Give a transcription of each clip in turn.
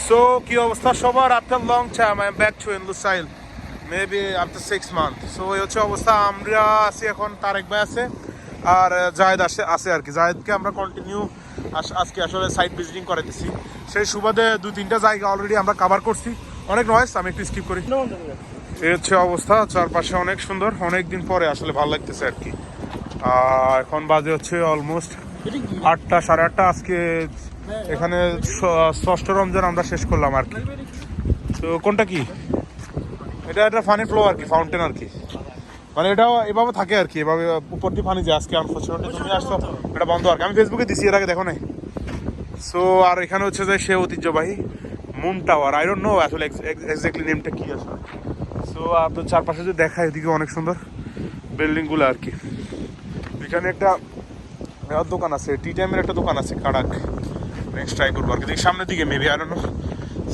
So, কি অবস্থা সবার? After long time, I'm back to Lusail. Maybe after 6 months. So, এই হচ্ছে অবস্থা। আমরা আছি এখন, তারেক ভাই আছে আর জায়েদ আছে আর কি। জায়েদকে আমরা কন্টিনিউ আজকে আসলে সাইট ভিজিটিং করাইতেছি। সেই সুবাদে 2-3টা জায়গা অলরেডি আমরা কভার করছি। অনেক নয়েস, আমি একটু স্কিপ করি। এই হচ্ছে অবস্থা, চারপাশে অনেক সুন্দর, অনেক দিন পরে আসলে ভালো লাগতেছে আর কি। এখন বাজে হচ্ছে অলমোস্ট 8টা, 8:30। আজকে এখানে 6ষ্ঠ রমজান আমরা শেষ করলাম আর কি। তো কোনটা কি এটা? একটা ফানি ফ্লো আর কি, ফাউন্টেন আর কি। মানে এটাও এভাবে থাকে আর কি, এভাবে উপর দিয়ে পানি যায়। আজকে আনফর্চুনেটলি তুমি আসছো, এটা বন্ধ আর কি। আমি ফেসবুকে দিছি, এর আগে দেখো নাই। সো আর এখানে হচ্ছে যে সে ঐতিহ্যবাহী moon tower. I don't know আসলে এক্স্যাক্টলি নেমটা কি আসলে। সো আপনার চারপাশে যে দেখা, এদিকে অনেক সুন্দর বিল্ডিংগুলো আর কি। এখানে একটা দোকান আছে, টি টাইমের একটা দোকান আছে, কাড়াক। নেক্সট ট্রাই করবো আর কি, সামনের দিকে maybe, I don't know.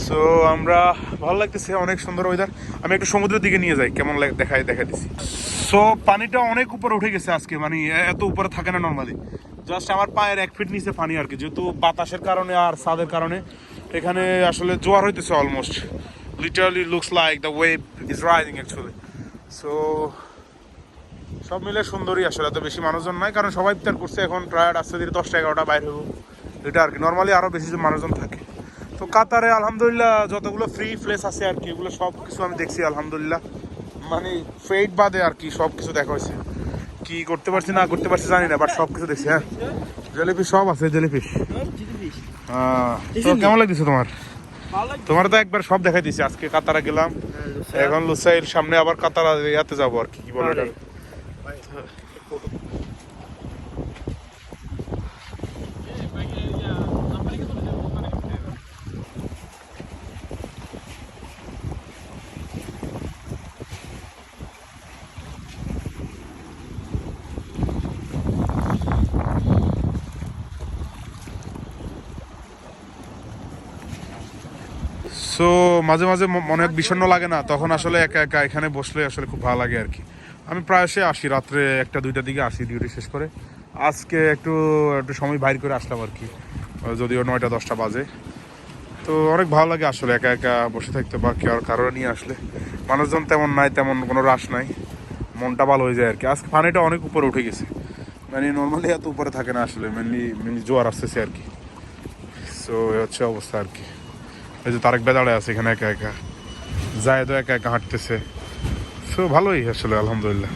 So আমরা ভালো লাগতেছে, অনেক সুন্দর ওয়েদার। আমি একটু সমুদ্রের দিকে নিয়ে যাই, কেমন দেখা দিছি। সো পানিটা অনেক উপরে উঠে গেছে আজকে, মানে এত উপরে থাকে না নর্মালি। জাস্ট আমার পায়ের 1 ফিট নিচে পানি আর কি, যেহেতু বাতাসের কারণে আর ছাদের কারণে এখানে আসলে জোয়ার হইতেছে almost. Literally looks like the wave is rising actually. So সব মিলে সুন্দরই আসলে, এত বেশি মানুষজন নাই, কারণ সবাই ইফতার করছে। এখন টায়ার্ড আসছে, ধীরে 10টা-11টা বাইরে হবো, এটা আর কি। নর্মালি আরও বেশি মানুষজন থাকে। তো কাতারে আলহামদুলিল্লাহ যতগুলো ফ্রি প্লেস আছে আর কি, এগুলো সব কিছু আমি দেখছি আলহামদুলিল্লাহ। মানে ফেইট বাদে আর কি সব কিছু দেখা হয়েছে। কি করতে পারছি না করতে পারছি জানি না, বাট সব কিছু দেখছি। হ্যাঁ, জেলিফিশ সব আছে, জেলিফিশ। তো কেমন লাগতেছে তোমার? তোমার তো একবার সব দেখাই দিছি। আজকে কাতারা গেলাম, এখন লুসাইল, সামনে আবার কাতারা ইয়াতে যাবো আর কি, কি বলে এটা। সো মাঝে মাঝে মনে বিষণ্ণ লাগে না, তখন আসলে একা একা এখানে বসলে আসলে খুব ভালো লাগে আর কি। আমি প্রায়শই আসি, রাত্রে 1টা-2টার দিকে আসি ডিউটি শেষ করে। আজকে একটু সময় বাইর করে আসলাম আর কি, যদিও 9টা-10টা বাজে। তো অনেক ভালো লাগে আসলে একা একা বসে থাকতে, বা কেউ কারোর নিয়ে আসলে। মানুষজন তেমন নাই, তেমন কোনো রাশ নাই, মনটা ভালো হয়ে যায় আর কি। আজকে পানিটা অনেক উপরে উঠে গেছে, মানে নর্মালি এত উপরে থাকে না আসলে, মেনলি জোয়ার আসতেছে আর কি। সো হচ্ছে অবস্থা আর কি। এই যে তারেক বেদাড়ে আছে এখানে একা একা, জায়েদও একা একা হাঁটতেছে। সো ভালোই আসলে আলহামদুলিল্লাহ।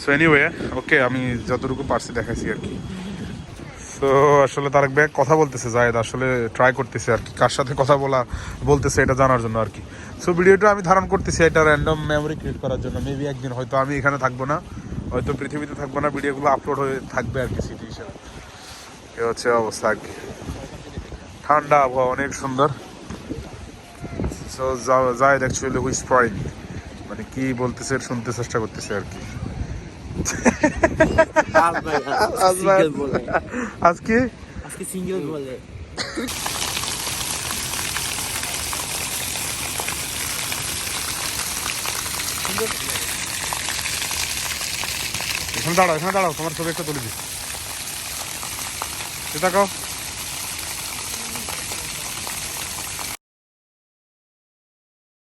সো এনিওয়ে, ওকে, আমি যতটুকু পারছি দেখাইছি আর কি। সো আসলে তারেক ভাই কথা বলতেছে, জায়েদ আসলে ট্রাই করতেছে আর কি, কার সাথে কথা বলতেছে এটা জানার জন্য আর কি। সো ভিডিওটা আমি ধারণ করতেছি এটা র্যান্ডম মেমোরি ক্রিয়েট করার জন্য। মেবি একদিন হয়তো আমি এখানে থাকবো না, হয়তো পৃথিবীতে থাকবো না, ভিডিওগুলো আপলোড হয়ে থাকবে আর কি স্মৃতি হিসেবে। এ হচ্ছে অবস্থা আর কি। ঠান্ডা আবহাওয়া, অনেক সুন্দর। সো জায়েদ অ্যাকচুয়ালি হুইসপারিং, মানে কি বলতেছে শুনতে চেষ্টা করতেছে আর কি। আজকে সিঙ্গেল বলে এখানে দাঁড়াও, তোমার ছবি একটা তুলে দিচ্ছি, তাকাও।